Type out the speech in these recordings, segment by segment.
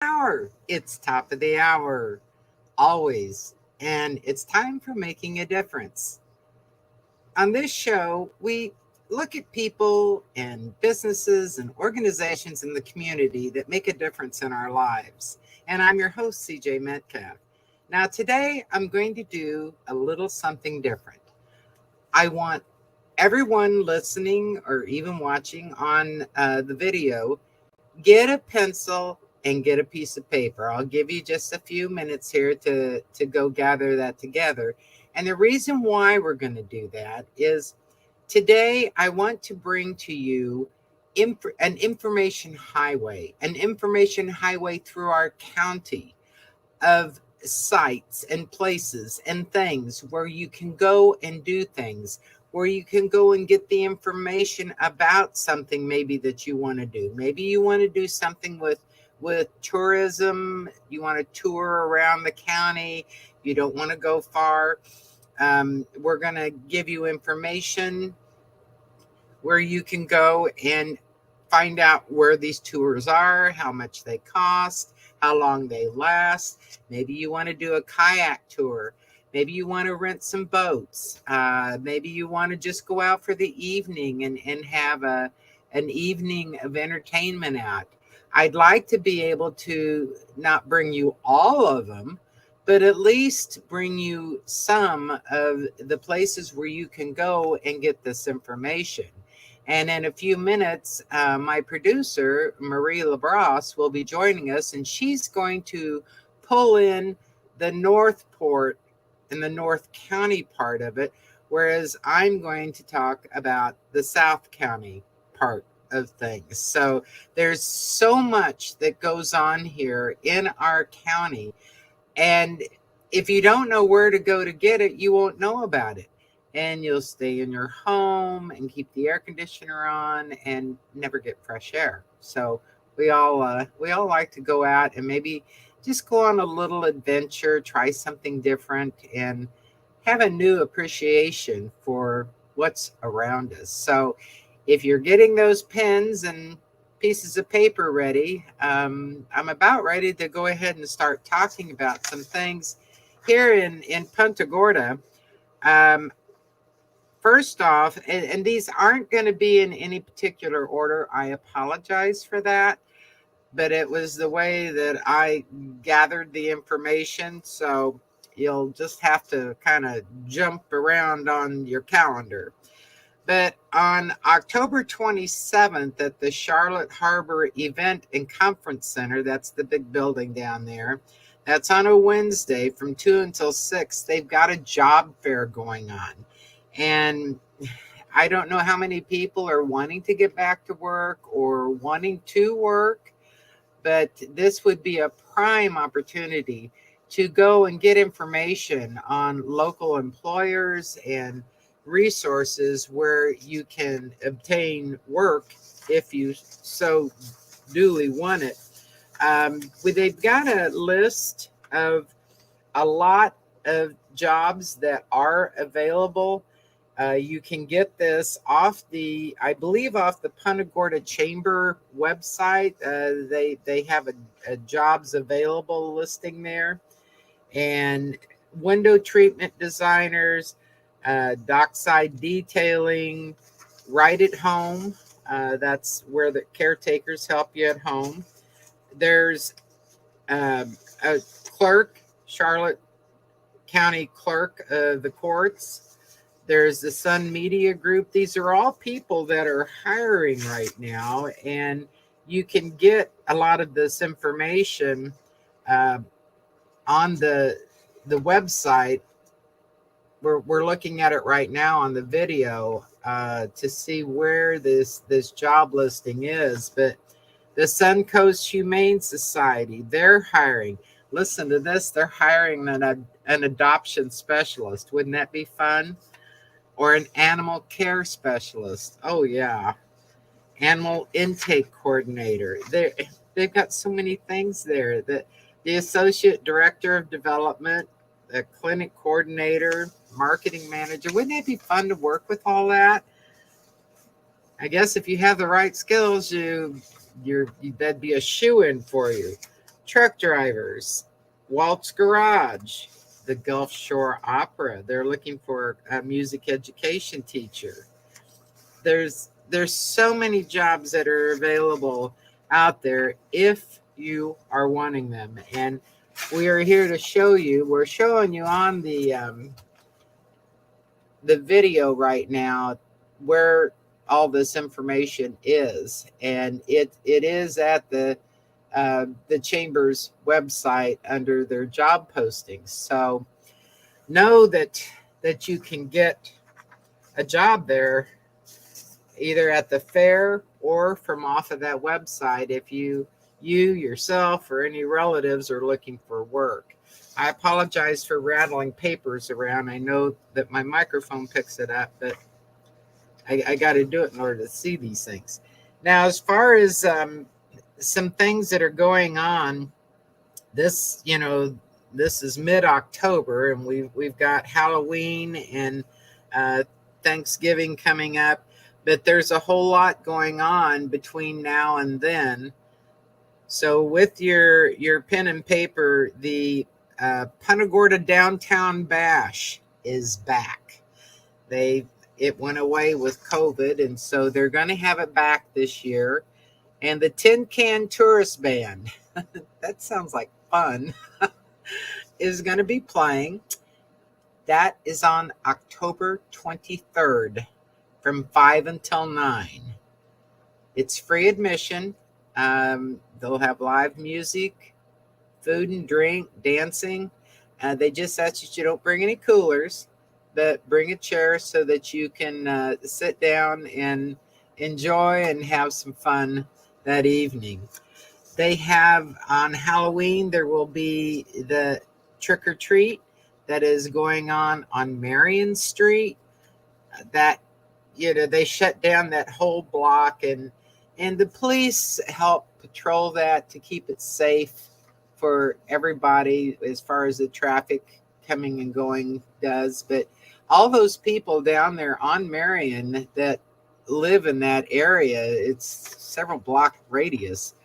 hour. It's top of the hour, always. And it's time for making a difference. On this show, we look at people and businesses and organizations in the community that make a difference in our lives. And I'm your host, CJ Metcalfe. Now, today I'm going to do a little something different. I want everyone listening or even watching on the video, get a pencil and get a piece of paper. I'll give you just a few minutes here to go gather that together. And the reason why we're going to do that is today I want to bring to you an information highway through our county of sites and places and things where you can go and do things, where you can go and get the information about something maybe that you want to do. Maybe you want to do something with tourism. You want to tour around the county. You don't want to go far. We're going to give you information where you can go and find out where these tours are, how much they cost, how long they last. Maybe you want to do a kayak tour. Maybe you want to rent some boats. Maybe you want to just go out for the evening and have an evening of entertainment out. I'd like to be able to not bring you all of them, but at least bring you some of the places where you can go and get this information. And in a few minutes, my producer, Marie LaBrosse, will be joining us, and she's going to pull in the Northport and the North County part of it, whereas I'm going to talk about the South County part of things. So there's so much that goes on here in our county. And if you don't know where to go to get it, you won't know about it. And you'll stay in your home and keep the air conditioner on and never get fresh air. So we all like to go out and maybe just go on a little adventure, try something different, and have a new appreciation for what's around us. So if you're getting those pens and pieces of paper ready, I'm about ready to go ahead and start talking about some things here in Punta Gorda. Um, First off, and these aren't going to be in any particular order. I apologize for that, but it was the way that I gathered the information. So you'll just have to kind of jump around on your calendar. But on October 27th at the Charlotte Harbor Event and Conference Center, that's the big building down there, that's on a Wednesday from 2 until 6, they've got a job fair going on. And I don't know how many people are wanting to get back to work or wanting to work, but this would be a prime opportunity to go and get information on local employers and resources where you can obtain work if you so duly want it. They've got a list of a lot of jobs that are available. You can get this I believe, off the Punta Gorda Chamber website. They have a jobs available listing there, and window treatment designers, dockside detailing, right at home. That's where the caretakers help you at home. There's a clerk, Charlotte County clerk of the courts. There's the Sun Media Group. These are all people that are hiring right now, and you can get a lot of this information on the website. We're looking at it right now on the video to see where this job listing is. But the Suncoast Humane Society, they're hiring. Listen to this. They're hiring an adoption specialist. Wouldn't that be fun? Or an animal care specialist. Oh, yeah. Animal intake coordinator. They've got so many things there. The associate director of development, the clinic coordinator, marketing manager. Wouldn't it be fun to work with all that? I guess if you have the right skills, that'd be a shoe-in for you. truck drivers, Walt's Garage, the Gulf Shore Opera. They're looking for a music education teacher. There's so many jobs that are available out there if you are wanting them. And we are here to show you. We're showing you on the video right now where all this information is, and it is at the chamber's website under their job postings. So know that you can get a job there either at the fair or from off of that website if you yourself or any relatives are looking for work. I apologize for rattling papers around. I know that my microphone picks it up, but I got to do it in order to see these things. Now, as far as some things that are going on, this is mid-October, and we've got Halloween and Thanksgiving coming up, but there's a whole lot going on between now and then. So with your pen and paper, the Punta Gorda Downtown Bash is back. It went away with COVID, and so they're going to have it back this year. And the Tin Can Tourist Band, that sounds like fun, is going to be playing. That is on October 23rd from 5 until 9. It's free admission. They'll have live music, food and drink, dancing. They just ask that you don't bring any coolers, but bring a chair so that you can sit down and enjoy and have some fun that evening. They have on Halloween, there will be the trick or treat that is going on Marion Street. That, they shut down that whole block, and the police help patrol that to keep it safe for everybody as far as the traffic coming and going does. But all those people down there on Marion that live in that area, it's several block radius,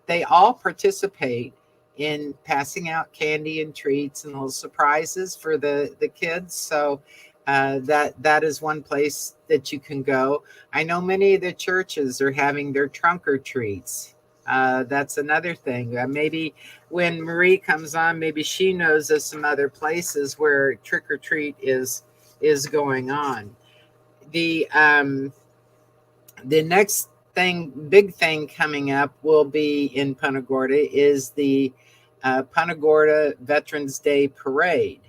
they all participate in passing out candy and treats and little surprises for the kids. So that is one place that you can go. I know many of the churches are having their trunk or treats. That's another thing. Maybe when Marie comes on, maybe she knows of some other places where trick or treat is going on. The next big thing coming up will be in Punta Gorda is the Punta Gorda Veterans Day Parade.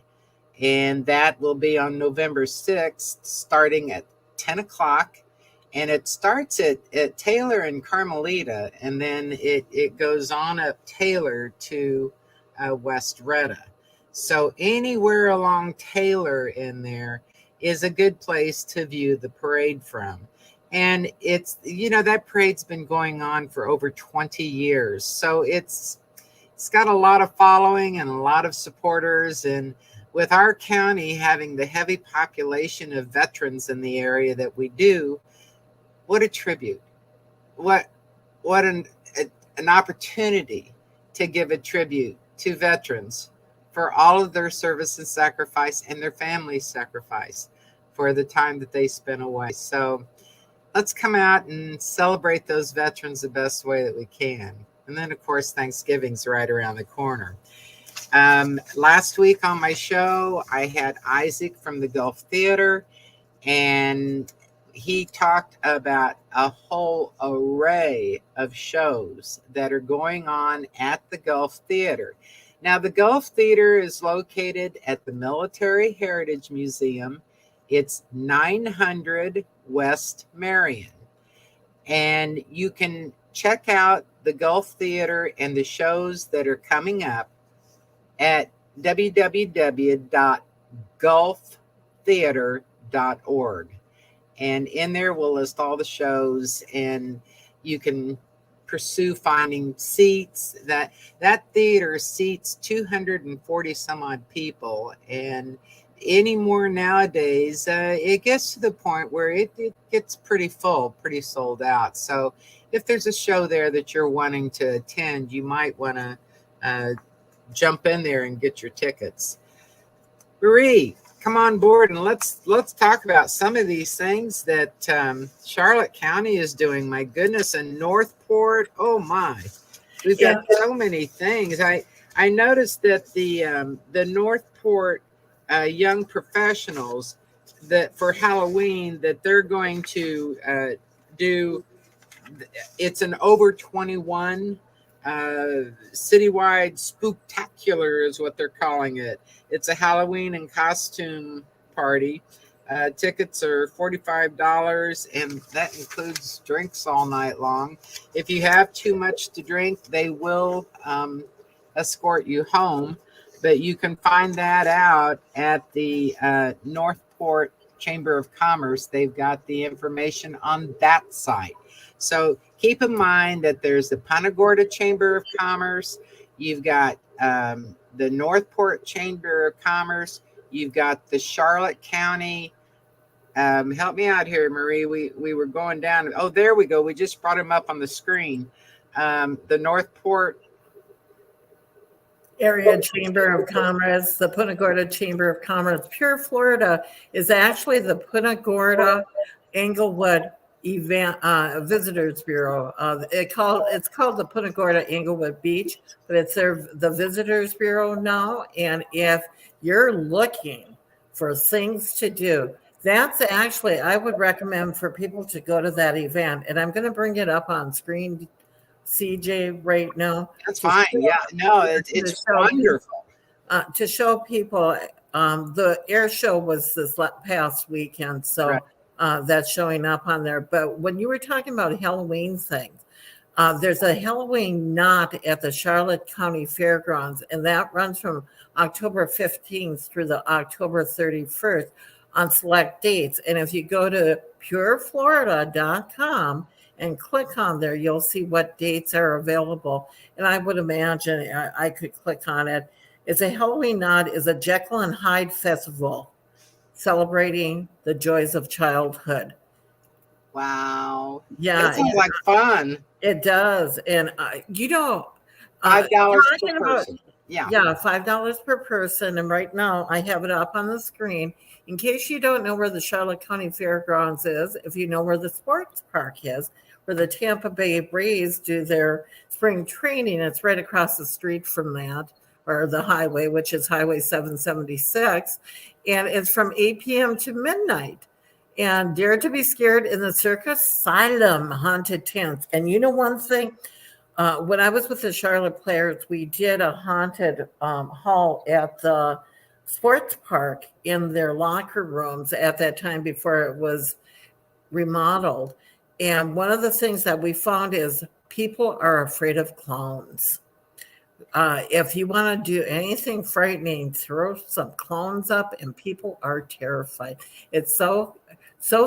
And that will be on November 6th, starting at 10 o'clock. And it starts at Taylor and Carmelita, and then it goes on up Taylor to West Retta. So anywhere along Taylor in there is a good place to view the parade from. And it's, that parade's been going on for over 20 years. So it's got a lot of following and a lot of supporters. And with our county having the heavy population of veterans in the area that we do, what a tribute. What an opportunity to give a tribute to veterans for all of their service and sacrifice and their family's sacrifice for the time that they spent away. So let's come out and celebrate those veterans the best way that we can. And then, of course, Thanksgiving's right around the corner. Last week on my show, I had Isaac from the Gulf Theater, and he talked about a whole array of shows that are going on at the Gulf Theater. Now, the Gulf Theater is located at the Military Heritage Museum. It's 900 West Marion. And you can check out the Gulf Theater and the shows that are coming up at www.gulftheater.org. And in there we'll list all the shows, and you can pursue finding seats. That theater seats 240 some odd people, and anymore nowadays it gets to the point where it gets pretty full, pretty sold out. So if there's a show there that you're wanting to attend, you might want to jump in there and get your tickets. Marie, come on board and let's talk about some of these things that Charlotte County is doing. My goodness, and Northport. Oh my, we've got so many things. I noticed that the Northport young professionals, that for Halloween, that they're going to do. It's an over 21 citywide spooktacular is what they're calling it. It's a Halloween and costume party. Tickets are $45, and that includes drinks all night long. If you have too much to drink, they will escort you home. But you can find that out at the Northport Chamber of Commerce. They've got the information on that site. So keep in mind that there's the Punta Gorda Chamber of Commerce. You've got the Northport Chamber of Commerce. You've got the Charlotte County. Help me out here, Marie. We were going down. Oh, there we go. We just brought them up on the screen. The Northport Area Chamber of Commerce, the Punta Gorda Chamber of Commerce. Pure Florida is actually the Punta Gorda Englewood event visitors bureau. It's called the Punta Gorda Englewood Beach, but it's the visitors bureau now. And if you're looking for things to do, that's actually, I would recommend for people to go to that event. And I'm going to bring it up on screen, CJ, right now. That's fine. Yeah, no, it's wonderful. To show people, the air show was this past weekend, so right. That's showing up on there. But when you were talking about Halloween things, there's a Halloween knot at the Charlotte County Fairgrounds, and that runs from October 15th through the October 31st on select dates. And if you go to pureflorida.com and click on there, you'll see what dates are available. And I would imagine I could click on it. It's a Halloween knot is a Jekyll and Hyde festival celebrating the joys of childhood. Wow. Yeah. That sounds like fun. It does. And, $5 per person. Yeah, $5 per person. And right now I have it up on the screen. In case you don't know where the Charlotte County Fairgrounds is, if you know where the sports park is, where the Tampa Bay Rays do their spring training, it's right across the street from that, or the highway, which is Highway 776. And it's from 8 p.m. to midnight. And Dare to be Scared in the Circus Asylum haunted tents. And you know one thing? When I was with the Charlotte Players, we did a haunted hall at the sports park in their locker rooms at that time before it was remodeled. And one of the things that we found is people are afraid of clowns. If you want to do anything frightening, throw some clowns up and people are terrified. It's so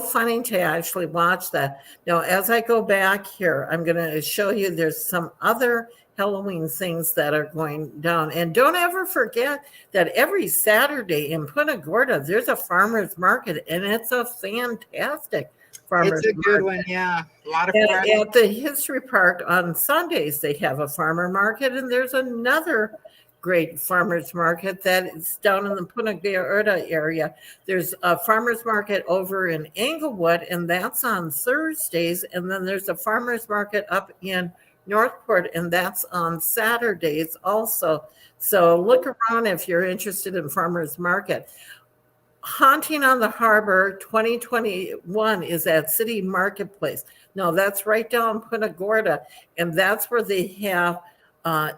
funny to actually watch that. Now, as I go back here, I'm going to show you there's some other Halloween things that are going down. And don't ever forget that every Saturday in Punta Gorda, there's a farmer's market, and it's a fantastic farmer's market. It's a good one, yeah. A lot of fun. At the History Park on Sundays, they have a farmer market, and there's another great farmers market that is down in the Punta Gorda area. There's a farmers market over in Englewood, and that's on Thursdays. And then there's a farmers market up in Northport, and that's on Saturdays also. So look around if you're interested in farmers market. Haunting on the Harbor 2021 is at City Marketplace. No, that's right down Punta Gorda, and that's where they have,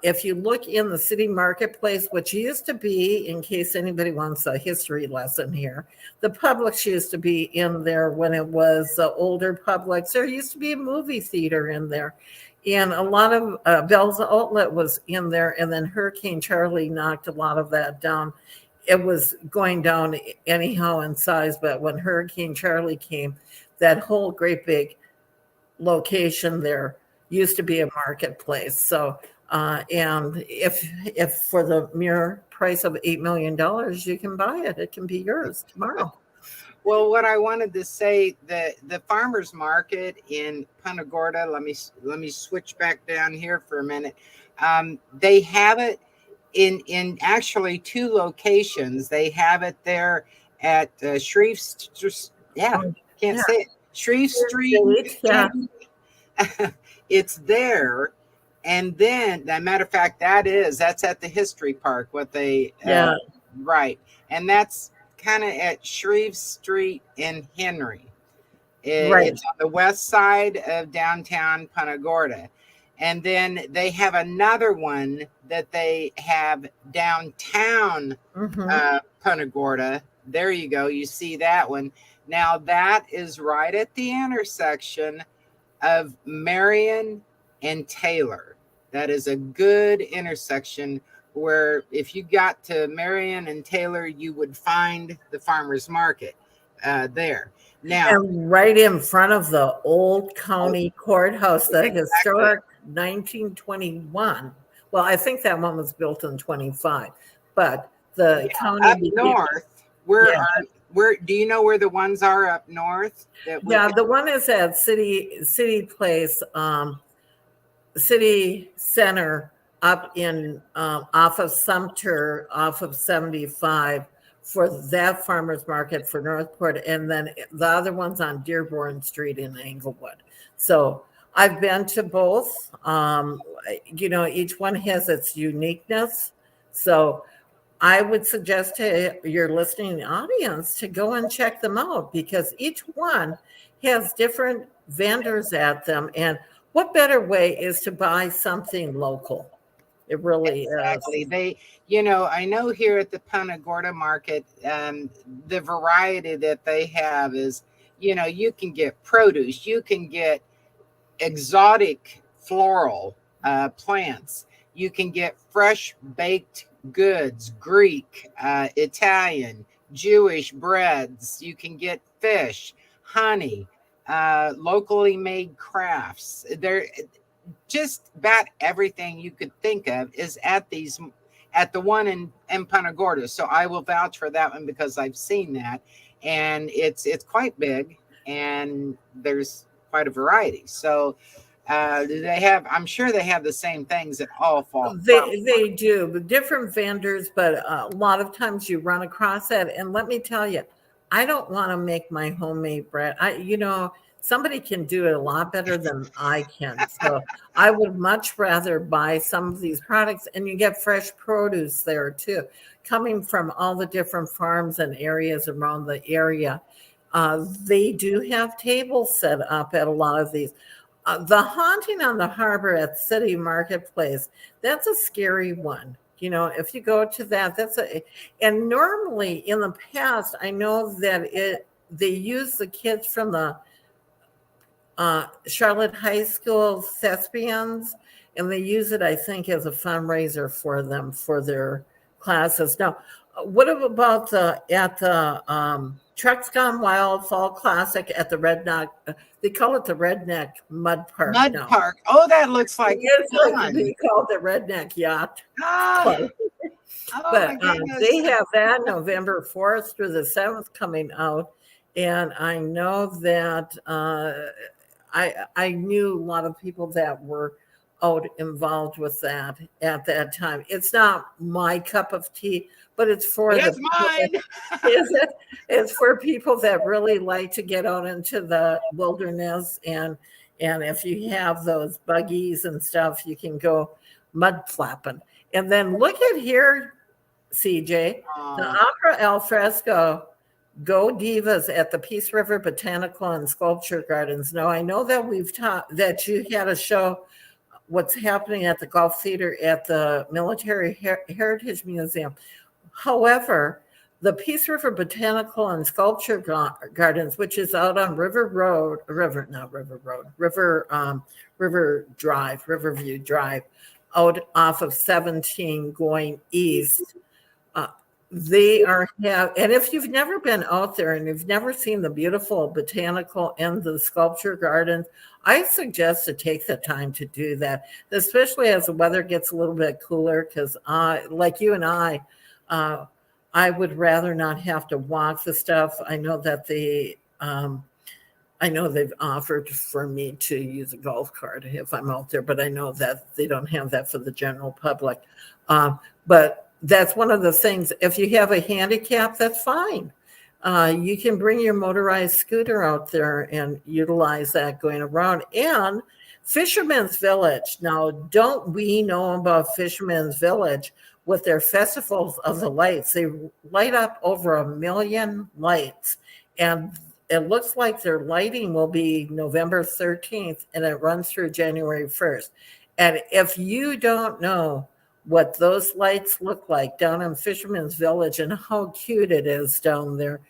if you look in the City Marketplace, which used to be, in case anybody wants a history lesson here, the Publix used to be in there when it was older Publix. There used to be a movie theater in there. And a lot of Bell's Outlet was in there, and then Hurricane Charlie knocked a lot of that down. It was going down anyhow in size, but when Hurricane Charlie came, that whole great big location there used to be a marketplace. So, and if for the mere price of $8 million, you can buy it, it can be yours tomorrow. Well, what I wanted to say, the farmers market in Punta Gorda. Let me switch back down here for a minute. They have it in actually two locations. They have it there at Shreve. Yeah, Oh, can't yeah. say it. Shreve Street. Yeah. It's there. And then, as a matter of fact, that's at the history park. What they Yeah. right, and that's kind of at Shreve Street in Henry. Right. It's on the west side of downtown Punta Gorda. And then they have another one that they have downtown Mm-hmm. Punta Gorda. There you go. You see that one. Now that is right at the intersection of Marion and Taylor. That is a good intersection where if you got to Marion and Taylor, you would find the farmers market there. Now, And right in front of the old oh, county courthouse, the exactly. historic 1921. Well, I think that one was built in 25, but the Yeah, county up became, north, yeah, where do you know where the ones are up north that we yeah, can? the one is at City Place, City Center up in off of Sumter, off of 75 for that farmers market for Northport, and then the other one's on Dearborn Street in Englewood. So I've been to both. Each one has its uniqueness. So I would suggest to your listening audience to go and check them out because each one has different vendors at them. And what better way is to buy something local? It really is. Exactly. I know here at the Punta Gorda market, the variety that they have is, you can get produce, you can get exotic floral plants. You can get fresh baked goods, Greek, Italian, Jewish breads. You can get fish, honey, locally made crafts. There, just about everything you could think of is at the one in Punta Gorda. So I will vouch for that one because I've seen that, and it's quite big, and there's quite a variety. So do they have? I'm sure they have the same things at all farm. They do, but different vendors, but a lot of times you run across that. And let me tell you, I don't want to make my homemade bread. Somebody can do it a lot better than I can. So I would much rather buy some of these products, and you get fresh produce there too, coming from all the different farms and areas around the area. They do have tables set up at a lot of these. The haunting on the harbor at City Marketplace, that's a scary one. If you go to that, and normally in the past, I know that they use the kids from the Charlotte High School thespians, and they use it, I think, as a fundraiser for them for their classes. Now, what about at the Trucks Gone Wild Fall Classic at the Redneck? They call it the Redneck Mud Park Mud now. Park. Oh, that looks like It's like fun. they call it the Redneck Yacht Ah, Club. oh my But goodness. they have that November 4th through the 7th coming out. And I know that I knew a lot of people that were out involved with that at that time. It's not my cup of tea, but it's for But the it's people mine. is it? It's for people that really like to get out into the wilderness and if you have those buggies and stuff, you can go mud flapping. And then look at here, CJ, the Oh, Opera Al Fresco Go Divas at the Peace River Botanical and Sculpture Gardens. Now I know that we've taught that you had a show what's happening at the Gulf Theater at the Military Heritage Museum. However, the Peace River Botanical and Sculpture Gardens, which is out on Riverview Drive, out off of 17 going east. They and if you've never been out there and you've never seen the beautiful botanical and the sculpture gardens, I suggest to take the time to do that, especially as the weather gets a little bit cooler. Because, like you and I, I would rather not have to walk the stuff. I know that I know they've offered for me to use a golf cart if I'm out there, but I know that they don't have that for the general public. But that's one of the things. If you have a handicap, that's fine. You can bring your motorized scooter out there and utilize that going around. And Fisherman's Village. Now, don't we know about Fisherman's Village with their festivals of the lights? They light up over 1 million lights. And it looks like their lighting will be November 13th and it runs through January 1st. And if you don't know what those lights look like down in Fisherman's Village and how cute it is down there,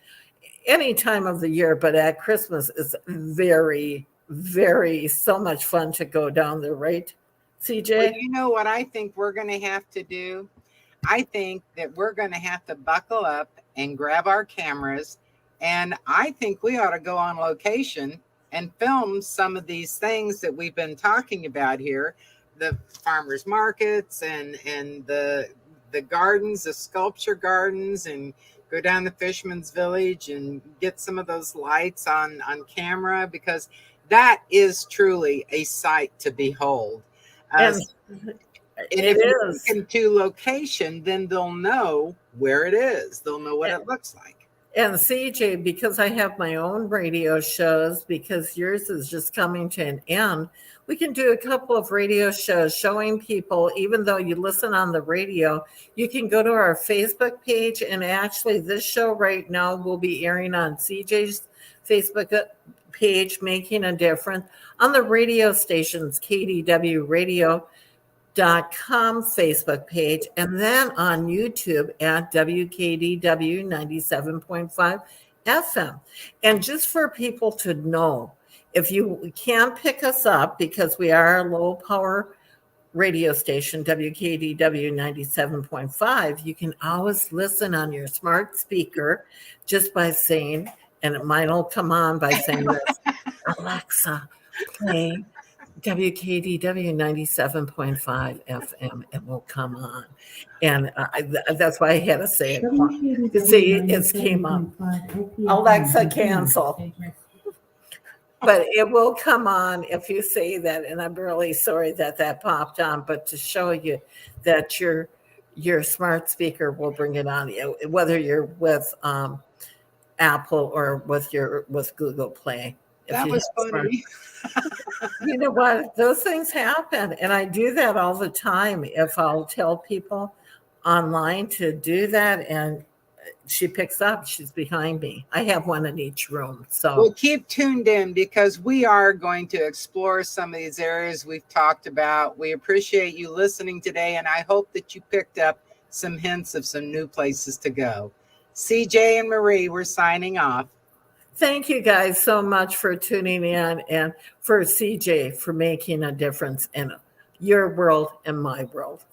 any time of the year, but at Christmas is very, very so much fun to go down there, right, CJ? Well, you know what I think we're going to have to do? I think that we're going to have to buckle up and grab our cameras. And I think we ought to go on location and film some of these things that we've been talking about here, the farmers markets and the gardens, the sculpture gardens, and go down to Fisherman's Village and get some of those lights on camera, because that is truly a sight to behold. And and if you take them to location, then they'll know where it is. They'll know what it looks like. And CJ, because I have my own radio shows, because yours is just coming to an end, we can do a couple of radio shows showing people, even though you listen on the radio, you can go to our Facebook page. And actually, this show right now will be airing on CJ's Facebook page, Making a Difference, on the radio stations, KDW Radio.com Facebook page, and then on YouTube at WKDW 97.5 FM. And just for people to know, if you can't pick us up because we are a low power radio station, WKDW 97.5, you can always listen on your smart speaker just by saying, and mine will come on by saying this, Alexa, play WKDW 97.5 FM, and will come on. And that's why I had to say it. See, it came up. Alexa, cancel. But it will come on if you say that. And I'm really sorry that popped on, but to show you that your smart speaker will bring it on, whether you're with Apple or with Google Play. That was funny. You know what? Those things happen. And I do that all the time. If I'll tell people online to do that and she picks up, she's behind me. I have one in each room. So we'll keep tuned in, because we are going to explore some of these areas we've talked about. We appreciate you listening today, and I hope that you picked up some hints of some new places to go. CJ and Marie, we're signing off. Thank you guys so much for tuning in, and for CJ for making a difference in your world and my world.